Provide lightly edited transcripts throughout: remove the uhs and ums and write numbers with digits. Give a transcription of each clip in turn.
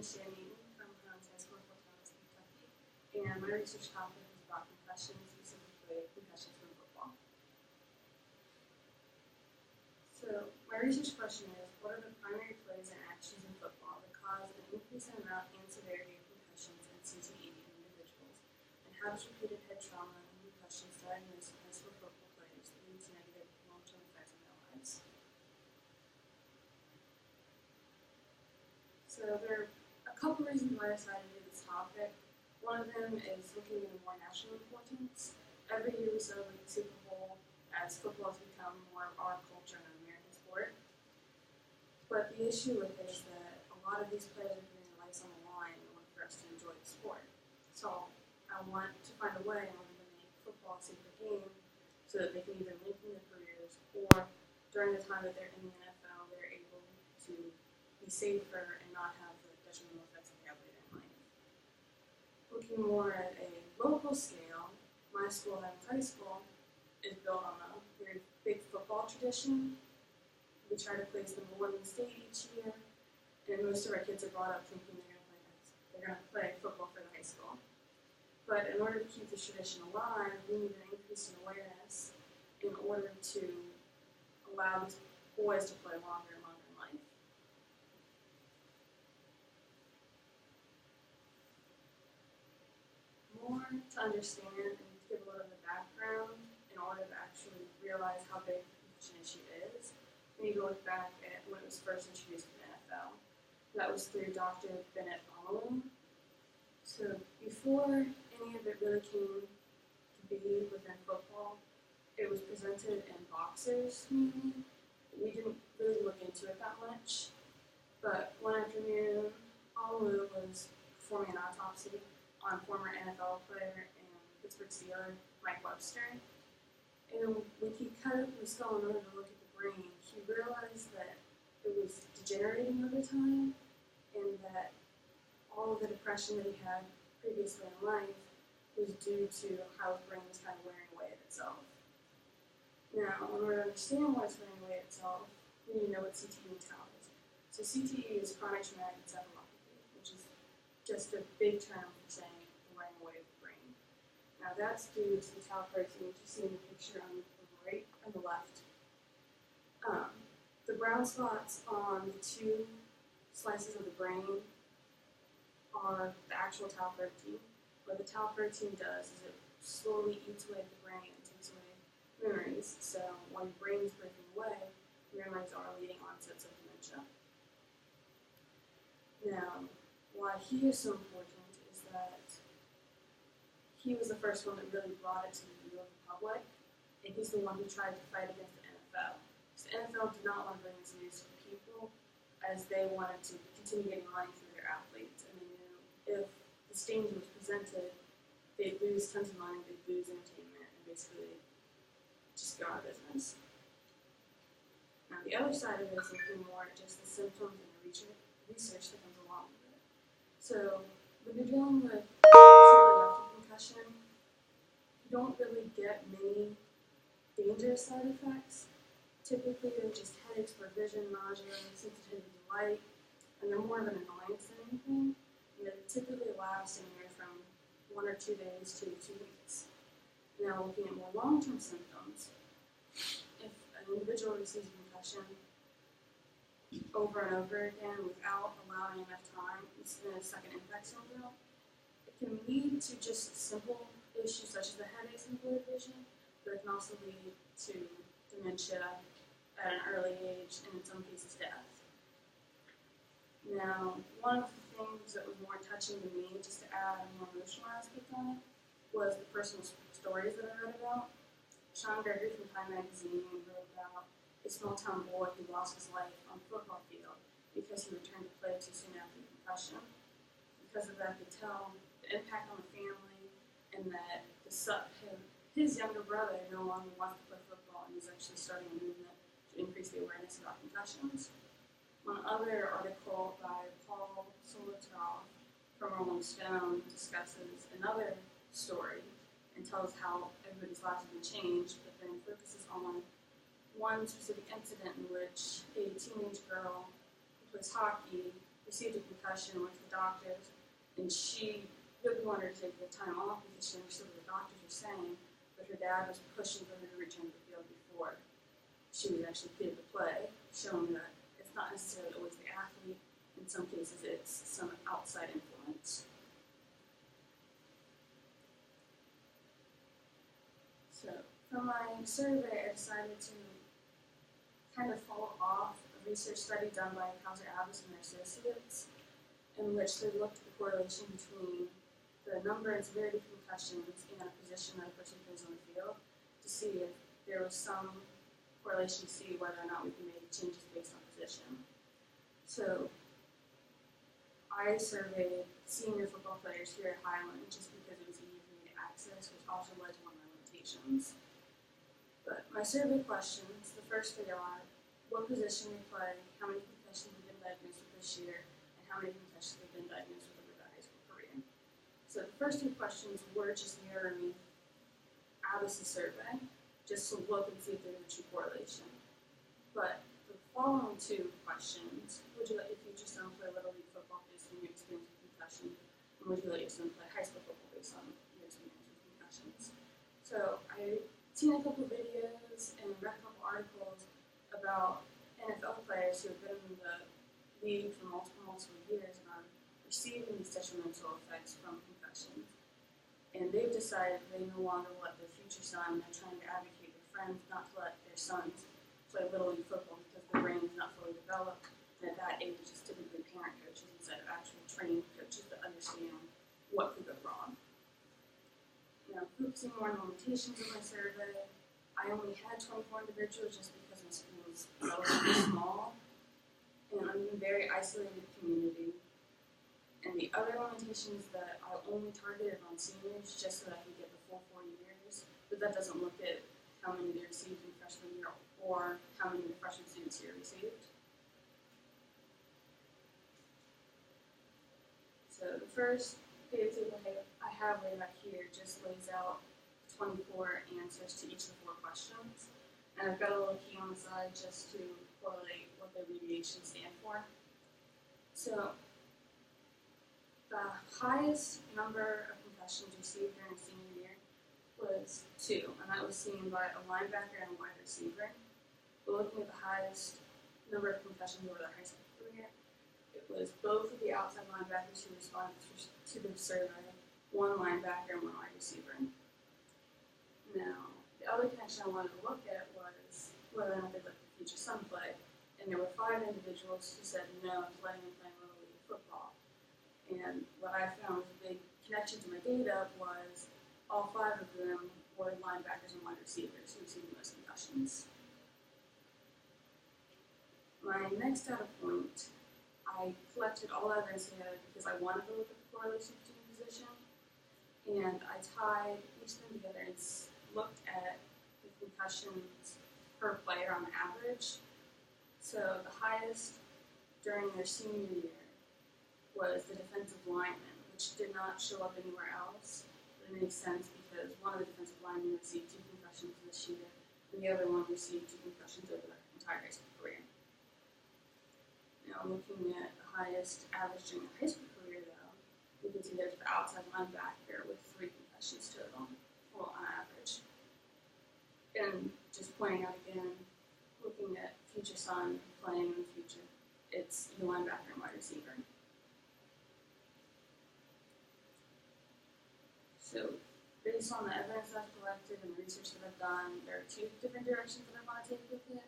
is Shannon Eaton from Highlands High School in Fort Thomas, Kentucky, and my research topic is about concussions, specifically concussions from football. So, my research question is, what are the primary plays and actions in football that cause an increase in amount and severity of concussions and CTE in individuals, and how does repeated head trauma and concussions diagnosed in high school football players lead to negative long-term effects on their lives? So there are a couple reasons why I decided to do this topic. One of them is looking into more national importance. Every year we celebrate the Super Bowl as football has become more of our culture and an American sport. But the issue with it is that a lot of these players are putting their lives on the line in order for us to enjoy the sport. So I want to find a way in order to make football a safer game so that they can either lengthen their careers or during the time that they're in the NFL, they're able to be safer and not have the detrimental effects that they have later in life. Looking more at a local scale, my school, Highlands High School, is built on a very big football tradition. We try to place number one in the state each year, and most of our kids are brought up thinking they're going to play football for the high school. But in order to keep this tradition alive, we need an increase in awareness in order to allow these boys to play longer and longer in life. More to understand and to give a little bit of background in order to actually realize how big the concussion issue is, we need to look back at when it was first introduced in the NFL. That was through Dr. Bennett Omalu. So before any of it really came to be within football, it was presented in boxers mainly. We didn't really look into it that much. But one afternoon, Omalu was performing an autopsy on former NFL player and Pittsburgh Steeler Mike Webster. And when he cut up the skull in order to look at the brain, he realized that it was degenerating over time and that all of the depression that he had previously in life was due to how his brain was kind of wearing away at itself. Now, in order to understand why it's wearing away at itself, we need to know what CTE and tau is. So CTE is chronic traumatic encephalopathy, which is just a big term for saying the wearing away of the brain. Now that's due to the tau protein, which you see in the picture on the right and the left. The brown spots on the two slices of the brain are the actual tau protein. What the tau protein does is it slowly eats away at the brain and takes away memories. So when your brain is breaking away, memories are leading onsets of dementia. Now, why he is so important is that he was the first one that really brought it to the view of the public, and he's the one who tried to fight against the NFL. So the NFL did not want to bring this news to the people, as they wanted to continue getting money from their athletes, and they knew if this danger was presented, they'd lose tons of money, they'd lose entertainment, and basically just go out of business. Now the other side of it is looking more at just the symptoms and the research that comes along with it. So when you're dealing with something after concussion, you don't really get many dangerous side effects. Typically they're just headaches, blurred vision, nausea, sensitivity to light, and they're more of an annoyance than anything. And they typically last anywhere from 1 or 2 days to 2 weeks. Now looking at more long-term symptoms, if an individual receives a concussion over and over again without allowing enough time, it's in a second impact syndrome, it can lead to just simple issues such as the headaches and blurred vision, but it can also lead to dementia at an early age and in some cases death. Now, one of the things that was more touching to me, just to add a more emotional aspect on it, was the personal stories that I read about. Sean Gregory from Time Magazine wrote about a small-town boy who lost his life on a football field because he returned to play too soon after the concussion. Because of that, they tell the impact on the family and that his younger brother no longer wants to play football and he's actually starting a movement to increase the awareness about concussions. One other article by Paul Solotaroff from Rolling Stone discusses another story and tells how everybody's lives have been changed, but then focuses on one specific incident in which a teenage girl who plays hockey received a concussion, went to the doctors, and she really wanted to take the time off because she understood what the doctors were saying, but her dad was pushing for her to return to the field before she was actually cleared to play, showing that it's not necessarily always the athlete. In some cases, it's some outside influence. So, from my survey, I decided to kind of follow off a research study done by Kaiser Abbas and their associates, in which they looked at the correlation between the number and severity of concussions and a position that a person plays on the field to see if there was some correlation to see whether or not we can make changes based on position. So I surveyed senior football players here at Highland just because it was easy for me to access, which also led to one of my limitations. But my survey questions, the first three are, what position they play, how many concussions have been diagnosed with this year, and how many concussions have been diagnosed with over their high school career. So the first two questions were just mirroring Abbas' survey, just to look and see if there was a true correlation. But the following two questions, would you let your future son play Little League football based on your experience with concussion, and would you let your son play high school football based on your experience with concussions? So I seen a couple videos and read a couple articles about NFL players who have been in the league for multiple years and are receiving these detrimental effects from concussions. And they've decided they no longer let their future son, they're trying to advocate their friends not to let their sons play Little League football because their brain is not fully developed. And at that age, it's typically parent coaches instead of actual trained coaches that understand what could go wrong. Now, focusing more on limitations of my survey, I only had 24 individuals just because my school was relatively small, and I'm in a very isolated community. And the other limitations that I only targeted on seniors just so that I could get the full 4 years, but that doesn't look at how many they received in freshman year or how many the freshman students here received. So the first data table I have laid out here just lays out 24 answers to each of the 4 questions. And I've got a little key on the side just to correlate what the abbreviations stand for. So the highest number of concussions received during senior year was 2, and that was seen by a linebacker and a wide receiver. But looking at the highest number of concussions over their high school career, it was both of the outside linebackers who responded to the survey, 1 linebacker and 1 wide receiver. Now, the other connection I wanted to look at was whether or not they'd let the future son play, and there were 5 individuals who said no to letting him play Little League football. And what I found was a big connection to my data was all 5 of them were linebackers and wide receivers who received the most concussions. My next data point, I collected all evidence together because I wanted to look at the correlation between position, and I tied each of them together and looked at the concussions per player on average. So the highest during their senior year was the defensive lineman, which did not show up anywhere else. But it makes sense because one of the defensive linemen received 2 concussions this year, and the other one received 2 concussions over their entire high school career. Now, looking at the highest average during the high school career, though, we can see there's the outside linebacker with 3 concussions total, well, on average. And just pointing out again, looking at future son playing in the future, it's the linebacker and wide receiver. So, based on the evidence I've collected and the research that I've done, there are 2 different directions that I want to take with it.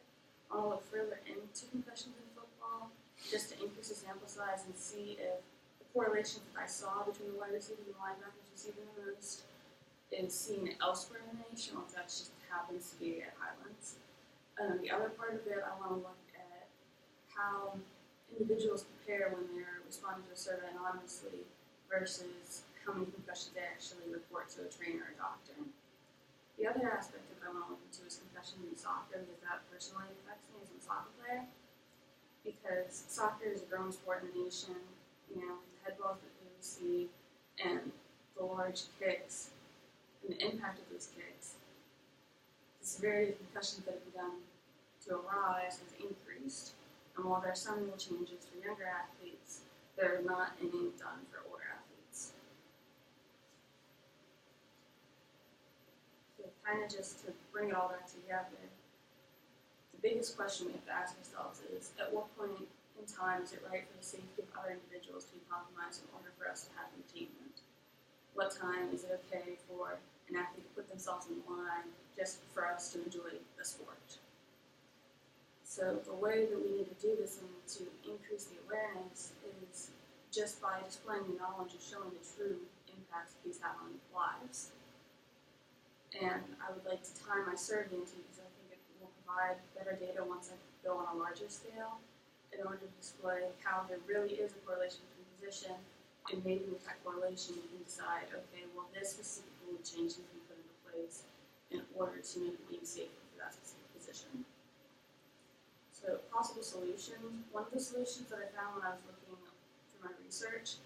I want to look further into concussions in football, just to increase the sample size and see if the correlation that I saw between the wide receivers and the linebackers receiving the most is seen elsewhere in the nation, or if that just happens to be at Highlands. The other part of it, I want to look at how individuals compare when they're responding to a survey anonymously versus how many concussions they actually report to a trainer or doctor. The other aspect that I want to look into is concussions in soccer, because that personally affects me as a soccer player. Because soccer is a growing sport in the nation, with the head balls that they receive and the large kicks and the impact of those kicks, the severity of concussions that have begun to arise has increased. And while there are some real changes for younger athletes, there are not any done for older athletes. So kind of just to bring it all back together, the biggest question we have to ask ourselves is, at what point in time is it right for the safety of other individuals to be compromised in order for us to have attainment? What time is it okay for an athlete to put themselves in line just for us to enjoy the sport? So the way that we need to do this and to increase the awareness is just by displaying the knowledge and showing the true impacts these have on lives. And I would like to tie my survey into, because I think it will provide better data once I go on a larger scale, in order to display how there really is a correlation between position, and maybe with that correlation you can decide, okay, well this specific rule change needs to be put into place in order to make the game safer for that specific position. So possible solutions. One of the solutions that I found when I was looking through my research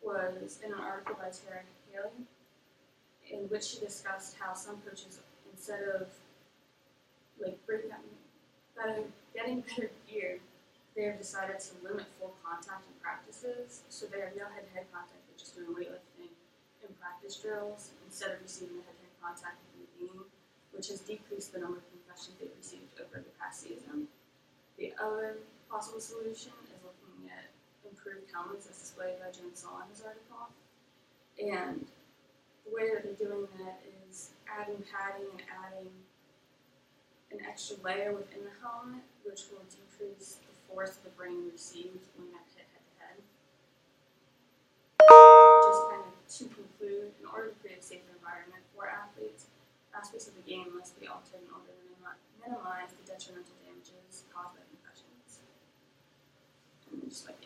was in an article by Tara Haley, in which she discussed how some coaches, instead of getting better gear, they have decided to limit full contact in practices. So they have no head-to-head contact, they're just doing weightlifting and practice drills instead of receiving the head-to-head contact in the game, which has decreased the number of concussions they've received over the past season. The other possible solution is looking at improved helmets as displayed by Jen Saul in his article. And the way that they're doing that is adding padding and adding an extra layer within the helmet, which will decrease the force the brain receives when that hit head-to-head. Just kind of to conclude, in order to create a safer environment for athletes, aspects of the game must be altered in order to minimize the detrimental damages caused by concussions. And just like